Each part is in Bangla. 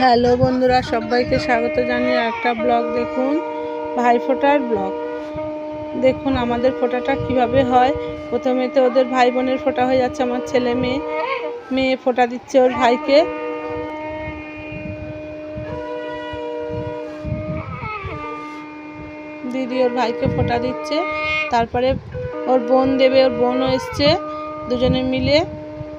হ্যালো বন্ধুরা, সবাইকে স্বাগত জানিয়ে একটা ব্লগ দেখুন, ভাইফোঁটার ব্লগ। দেখুন আমাদের ফোঁটাটা কিভাবে হয়। প্রথমে তো ওদের ভাই বোনের ফোঁটা হয়ে যাচ্ছে। আমার ছেলে মেয়ে ফোঁটা দিচ্ছে ওর ভাইকে। দিদি ওর ভাইকে ফোঁটা দিচ্ছে, তারপরে ওর বোন দেবে, ওর বোনও এসছে, দুজনে মিলে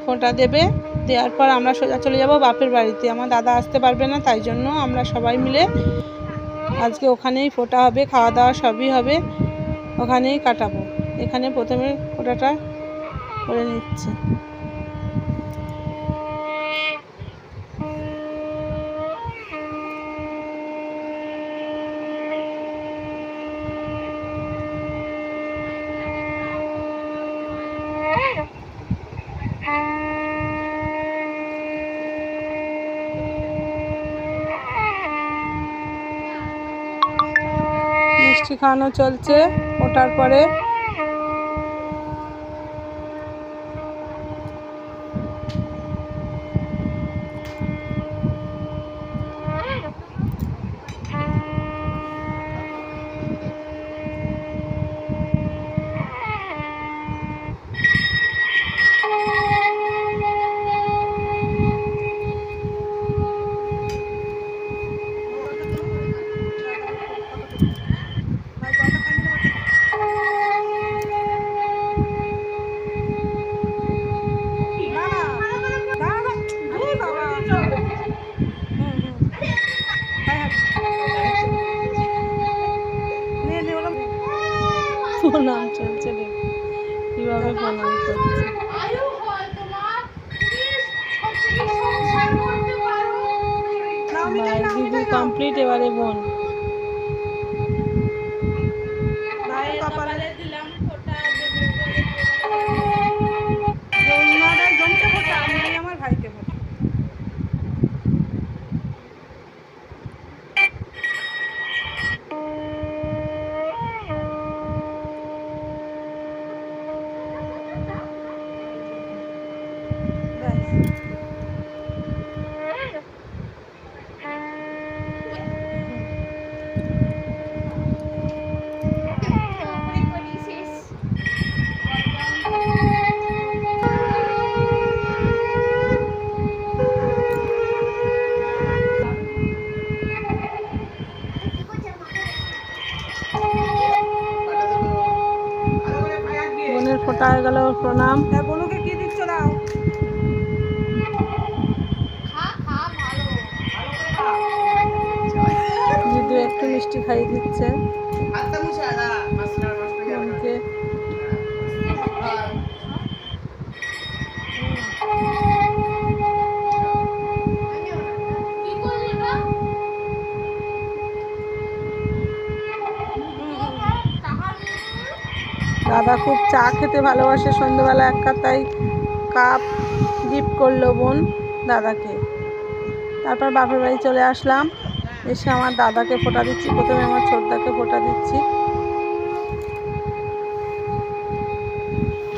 ফোঁটা দেবে। দেওয়ার পর আমরা সোজা চলে যাব বাপের বাড়িতে। আমার দাদা আসতে পারবে না, তাই জন্য আমরা সবাই মিলে আজকে ওখানেই ফোঁটা হবে, খাওয়া দাওয়া সবই হবে, ওখানেই কাটাবো। এখানে প্রথমে ফোঁটাটা করে নিচ্ছে। মিষ্টি খাওয়ানো চলছে ওঠার পরে। প্রণাম চলছে, দেখুন কিভাবে প্রণাম করছে। দিদি কমপ্লিট, এবারে বোন। আমার ভাইকে বোনের ফোঁটা হয়ে গেল, প্রণাম। বোনকে কি দিচ্ছ দাও। দিদি একটু মিষ্টি খাইয়ে দিচ্ছে বোনকে। দাদা খুব চা খেতে ভালোবাসে, সন্ধ্যেবেলা এক কাপ গিফট করলো বোন দাদাকে। তারপর বাপের বাড়ি চলে আসলাম, এসে আমার দাদাকে ফোঁটা দিচ্ছি। প্রথমে আমার ছোটদাকে ফোঁটা দিচ্ছি।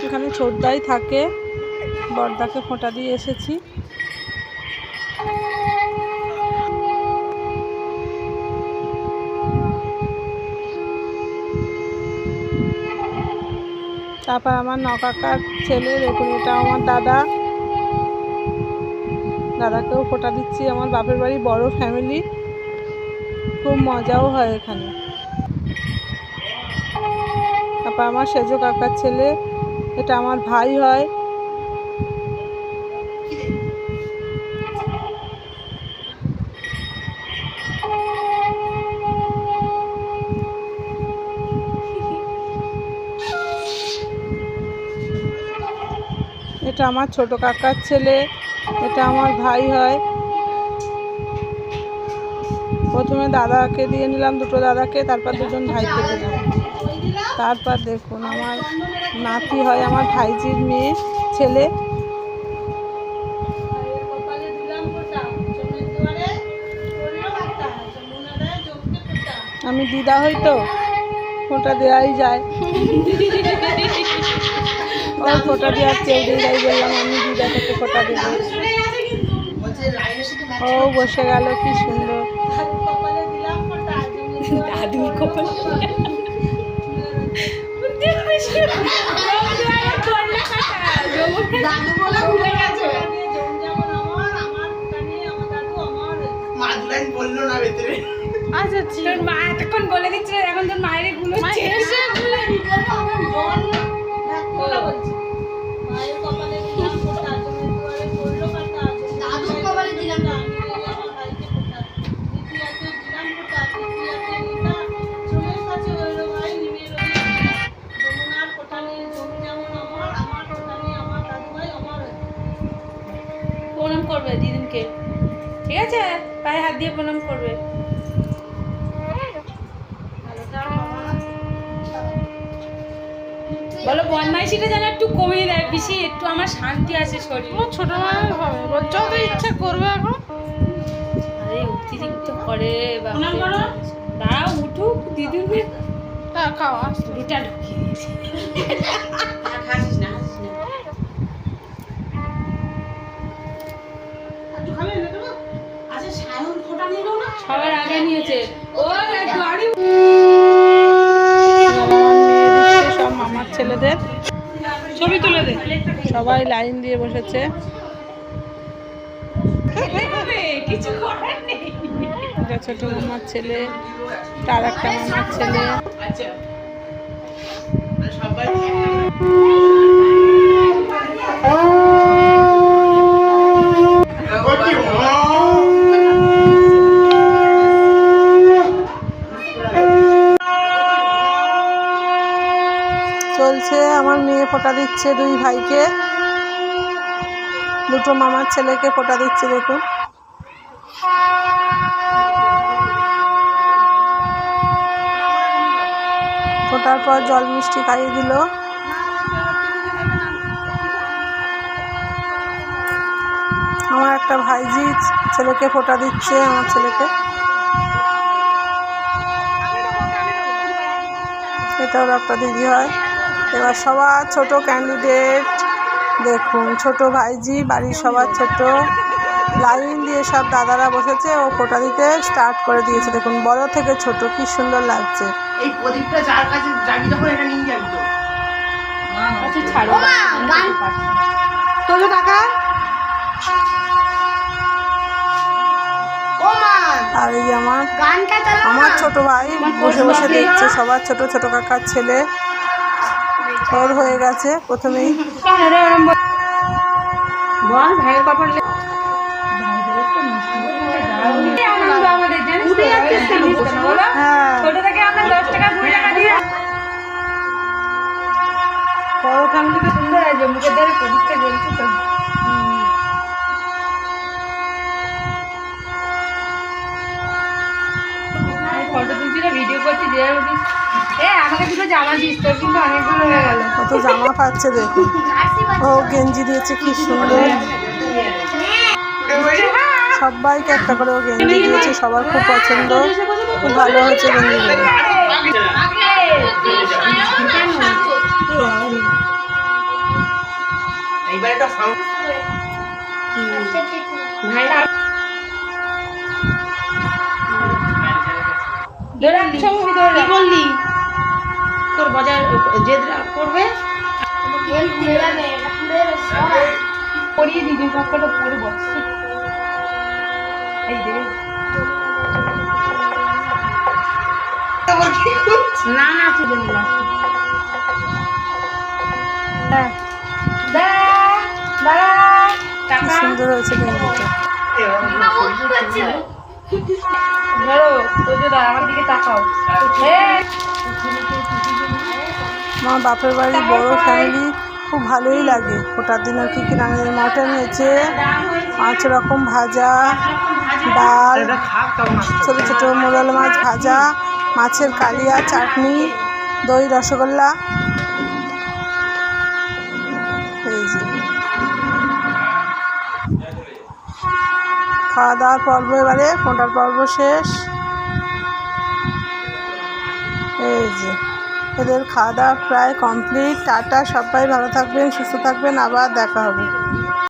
এখানে ছোটদাই থাকে, বড়দাকে ফোঁটা দিয়ে এসেছি। তারপর আমার নকাকার ছেলে, দেখুন এটা আমার দাদাকেও ফোঁটা দিচ্ছি। আমার বাপের বাড়ি বড় ফ্যামিলি, খুব মজাও হয় এখানে। তারপর আমার সেজো কাকার ছেলে, এটা আমার ভাই হয়। এটা আমার ছোট কাকার ছেলে, এটা আমার ভাই হয়। প্রথমে দাদাকে দিয়ে নিলাম, দুটো দাদাকে, তারপর দুজন ভাইকে দিলাম। তারপর দেখুন আমার নাতি হয়, আমার ভাইজির মেয়ে ছেলে। আমি দিদা হই তো ফোঁটা দেওয়াই যায়। ওর ফোঁটা দেওয়ার কেউ দিদাই বললাম, আমি দিদা থেকে ফোঁটা দেবো। ও বসে গেল, কি সুন্দর। দাদুর কপালে আচ্ছা তোর মা এতক্ষণ বলে দিচ্ছে, এখন তোর মায়ের গুলোচ্ছে। প্রণাম করবে দিদিনকে, ঠিক আছে? পায়ে হাত দিয়ে প্রণাম করবে। বলো বদমাইশিটা যেন একটু কমিয়ে দেয়, বেশি একটু আমার শান্তি আছে শরীর। ছোট মায়ের হবে, যত ইচ্ছা করবে এখন। আরে অতিরিক্ত করে দাঁড়াও, উঠুক দিদির খাও, দুটা ঢুকিয়ে দিয়েছি। সবার আগে নিয়েছে ও গাড়ি। সব মামার ছেলেদের ছবি তুলে দে, সবাই লাইন দিয়ে বসেছে। কিছু করার নেই। এটা ছোট মামার ছেলে, তার একটা মামার ছেলে। চলছে, আমার মেয়ে ফোঁটা দিচ্ছে দুই ভাইকে, দুটো মামার ছেলেকে ফোঁটা দিচ্ছে। দেখুন, ফোটার পর জল মিষ্টি খাইয়ে দিল। আমার একটা ভাইজি ছেলেকে ফোঁটা দিচ্ছে, আমার ছেলেকে। এটাও একটা দিদি হয়। এবার সবার ছোট ক্যান্ডিডেট দেখুন, ছোট ভাইজি বাড়ির সবার ছোট, লাইন দিয়ে সব দাদারা বসেছে, ও ফোঁটা দিতে স্টার্ট করে দিয়েছে। দেখুন, বড় থেকে ছোট, কি সুন্দর লাগছে। এই প্রদীপটা যার কাছে যাবি তখন এটা নিয়ে যাবি তো। আচ্ছা ছাড়ো, তোলো টাকা। আর এই যে আমার ছোট ভাই বসে বসে দেখছে, সবার ছোট ছোট কাকার ছেলে। ওর হয়ে গেছে প্রথমেই। বল ভাইয়ের কপাল আমাদের জানিস ছোট থেকে আমরা 10 টাকা 20 টাকা দিয়ে বড় ফ্যামিলিকে সুন্দর আছে, মুখের দ্বারে প্রদীপটা জ্বলছে তো। ফটো তুলছি না, ভিডিও করছি, যে আমাকে দুটো জামা দিস, তোর কিন্তু অনেকগুলো হয়ে গেল। কত জামা পাচ্ছে দেখুন, ও গেঞ্জি দিয়েছে কি সুন্দর। সবাইকে একটা করে ও গেঞ্জি দিয়েছে, সবার খুব পছন্দ, খুব ভালো হয়েছে গেঞ্জিগুলো। বললি তোর বাজার জেদরা করবে, পরিয়ে দিবি সবকটা পরে বস। এই দে না না তুই না কি সুন্দর হয়েছে গেঞ্জিটা। আমার দিকে তাকাও। আমার বাপের বাড়ি বড় ফ্যামিলি, খুব ভালোই লাগে। ফোটার দিন আর কি কি রান্না, মটন হয়েছে, 5 রকম ভাজা, ডাল, ছোটো ছোটো মোরল মাছ ভাজা, মাছের কালিয়া, চাটনি, দই, রসগোল্লা। এই যে খাওয়া দাওয়ার পর্ব, এবারে ফোটার পর্ব শেষ। এই যে এদের খাওয়া দাওয়া প্রায় কমপ্লিট। টাটা, সবাই ভালো থাকবেন, সুস্থ থাকবেন, আবার দেখা হবে।